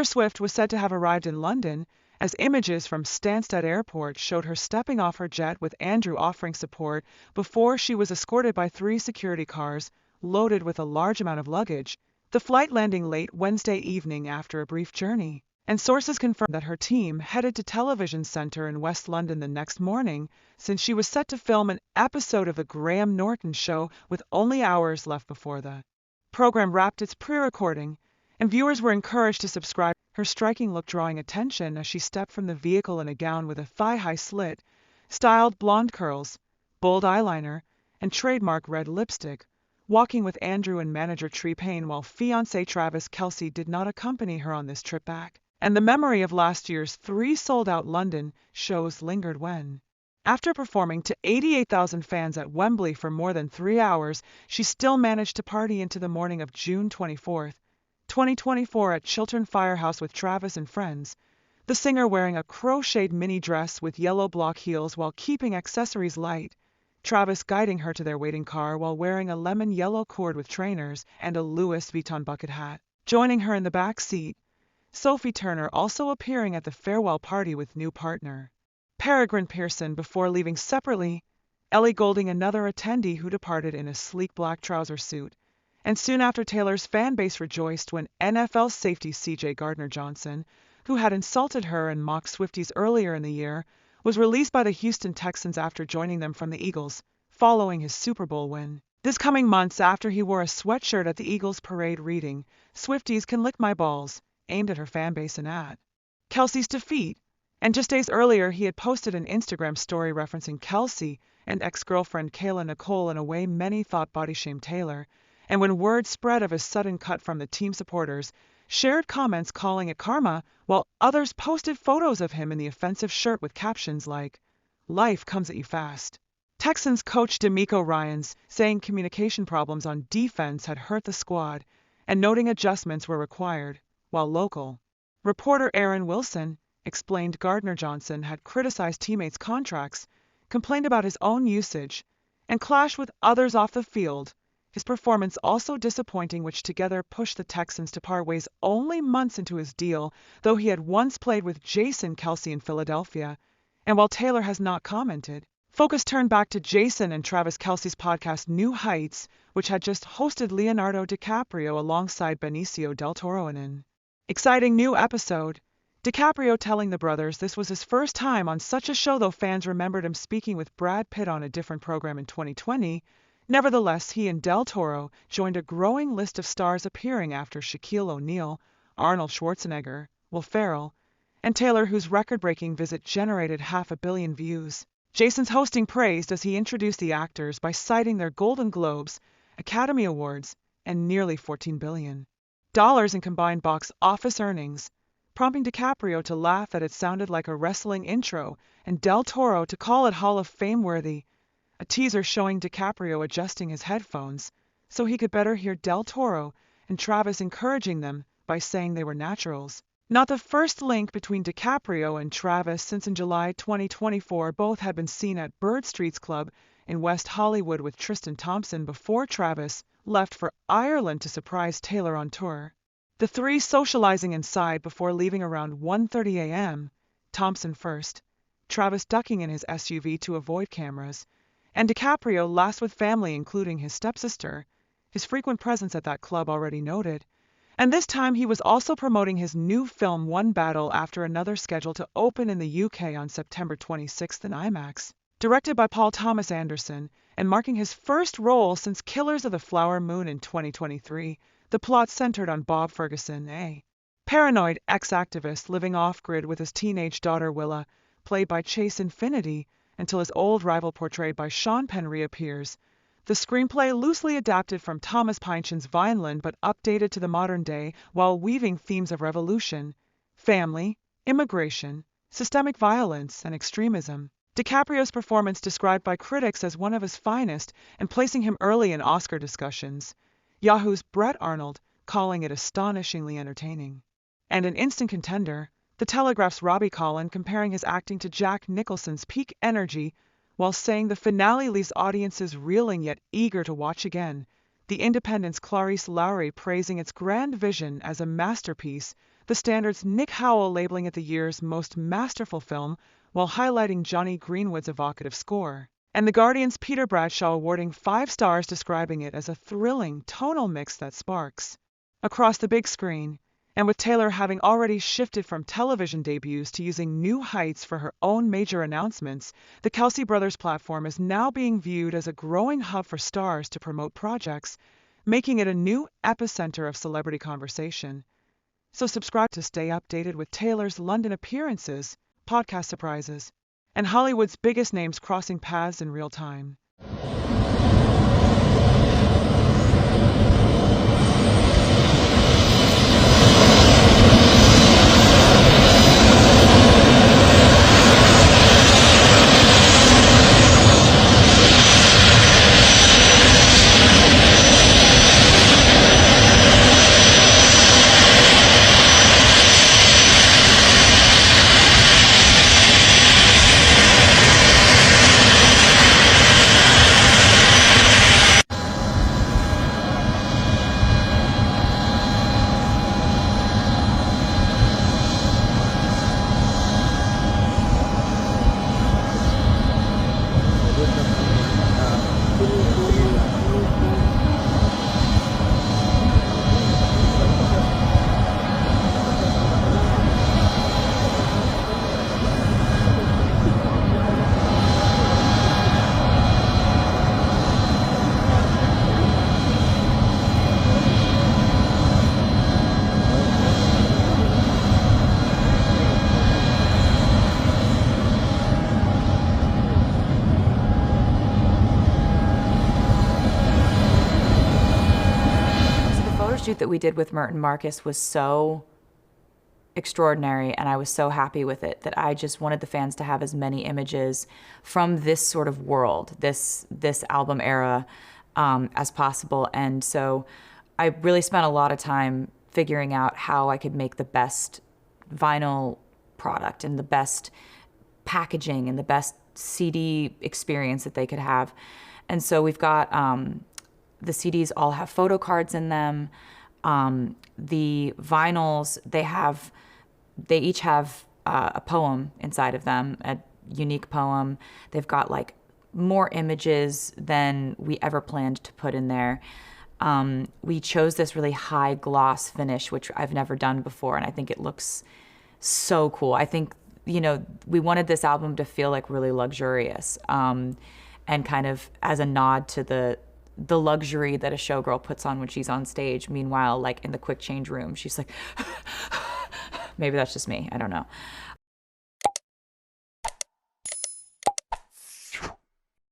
Swift was said to have arrived in London, as images from Stansted Airport showed her stepping off her jet with Andrew offering support before she was escorted by 3 security cars loaded with a large amount of luggage, the flight landing late Wednesday evening after a brief journey. And sources confirmed that her team headed to Television Centre in West London the next morning, since she was set to film an episode of the Graham Norton show with only hours left before the program wrapped its pre-recording, and viewers were encouraged to subscribe. Her striking look drawing attention as she stepped from the vehicle in a gown with a thigh-high slit, styled blonde curls, bold eyeliner, and trademark red lipstick, walking with Andrew and manager Tree Payne while fiancé Travis Kelce did not accompany her on this trip back. And the memory of last year's 3 sold-out London shows lingered when, after performing to 88,000 fans at Wembley for more than 3 hours, she still managed to party into the morning of June 24, 2024 at Chiltern Firehouse with Travis and friends, the singer wearing a crocheted mini dress with yellow block heels while keeping accessories light, Travis guiding her to their waiting car while wearing a lemon yellow cord with trainers and a Louis Vuitton bucket hat. Joining her in the back seat, Sophie Turner also appearing at the farewell party with new partner Peregrine Pearson before leaving separately, Ellie Goulding another attendee who departed in a sleek black trouser suit, and soon after Taylor's fan base rejoiced when NFL safety C.J. Gardner-Johnson, who had insulted her and mocked Swifties earlier in the year, was released by the Houston Texans after joining them from the Eagles, following his Super Bowl win. This coming months after he wore a sweatshirt at the Eagles parade reading, "Swifties can lick my balls," aimed at her fanbase and at Kelce's defeat, and just days earlier he had posted an Instagram story referencing Kelce and ex-girlfriend Kayla Nicole in a way many thought body-shamed Taylor, and when word spread of his sudden cut from the team supporters, shared comments calling it karma, while others posted photos of him in the offensive shirt with captions like, "Life comes at you fast." Texans coach D'Amico Ryans saying communication problems on defense had hurt the squad, and noting adjustments were required, while local reporter Aaron Wilson explained Gardner-Johnson had criticized teammates' contracts, complained about his own usage, and clashed with others off the field, his performance also disappointing, which together pushed the Texans to part ways only months into his deal, though he had once played with Jason Kelce in Philadelphia. And while Taylor has not commented, focus turned back to Jason and Travis Kelce's podcast New Heights, which had just hosted Leonardo DiCaprio alongside Benicio Del Toro in an exciting new episode. DiCaprio telling the brothers this was his first time on such a show, though fans remembered him speaking with Brad Pitt on a different program in 2020. Nevertheless, he and Del Toro joined a growing list of stars appearing after Shaquille O'Neal, Arnold Schwarzenegger, Will Ferrell, and Taylor, whose record-breaking visit generated 500 million views. Jason's hosting praised as he introduced the actors by citing their Golden Globes, Academy Awards, and nearly $14 billion in combined box office earnings, prompting DiCaprio to laugh that it sounded like a wrestling intro and Del Toro to call it Hall of Fame worthy, a teaser showing DiCaprio adjusting his headphones so he could better hear Del Toro, and Travis encouraging them by saying they were naturals. Not the first link between DiCaprio and Travis, since in July 2024 both had been seen at Bird Street's Club in West Hollywood with Tristan Thompson before Travis left for Ireland to surprise Taylor on tour. The three socializing inside before leaving around 1:30 a.m., Thompson first, Travis ducking in his SUV to avoid cameras, and DiCaprio last with family including his stepsister, his frequent presence at that club already noted. And this time he was also promoting his new film One Battle After Another, scheduled to open in the UK on September 26th in IMAX. Directed by Paul Thomas Anderson and marking his first role since Killers of the Flower Moon in 2023, the plot centered on Bob Ferguson, a paranoid ex-activist living off-grid with his teenage daughter Willa, played by Chase Infinity, until his old rival portrayed by Sean Penn reappears. The screenplay loosely adapted from Thomas Pynchon's Vineland but updated to the modern day while weaving themes of revolution, family, immigration, systemic violence, and extremism. DiCaprio's performance described by critics as one of his finest and placing him early in Oscar discussions. Yahoo's Brett Arnold calling it astonishingly entertaining. And an instant contender, The Telegraph's Robbie Collin comparing his acting to Jack Nicholson's peak energy, while saying the finale leaves audiences reeling yet eager to watch again. The Independent's Clarice Lowry praising its grand vision as a masterpiece, The Standard's Nick Howell labeling it the year's most masterful film, while highlighting Johnny Greenwood's evocative score. And The Guardian's Peter Bradshaw awarding 5 stars, describing it as a thrilling tonal mix that sparks across the big screen. And with Taylor having already shifted from television debuts to using new heights for her own major announcements, the Kelce Brothers platform is now being viewed as a growing hub for stars to promote projects, making it a new epicenter of celebrity conversation. So subscribe to stay updated with Taylor's London appearances, podcast surprises, and Hollywood's biggest names crossing paths in real time. That we did with Merton Marcus was so extraordinary, and I was so happy with it that I just wanted the fans to have as many images from this sort of world, this album era, as possible. And so I really spent a lot of time figuring out how I could make the best vinyl product and the best packaging and the best CD experience that they could have. And so we've got the CDs all have photo cards in them. The vinyls, they each have a poem inside of them, a unique poem. They've got like more images than we ever planned to put in there. We chose this really high gloss finish, which I've never done before, and I think it looks so cool. I think, we wanted this album to feel like really luxurious, and kind of as a nod to the luxury that a showgirl puts on when she's on stage. Meanwhile, like in the quick change room, she's like, maybe that's just me, I don't know.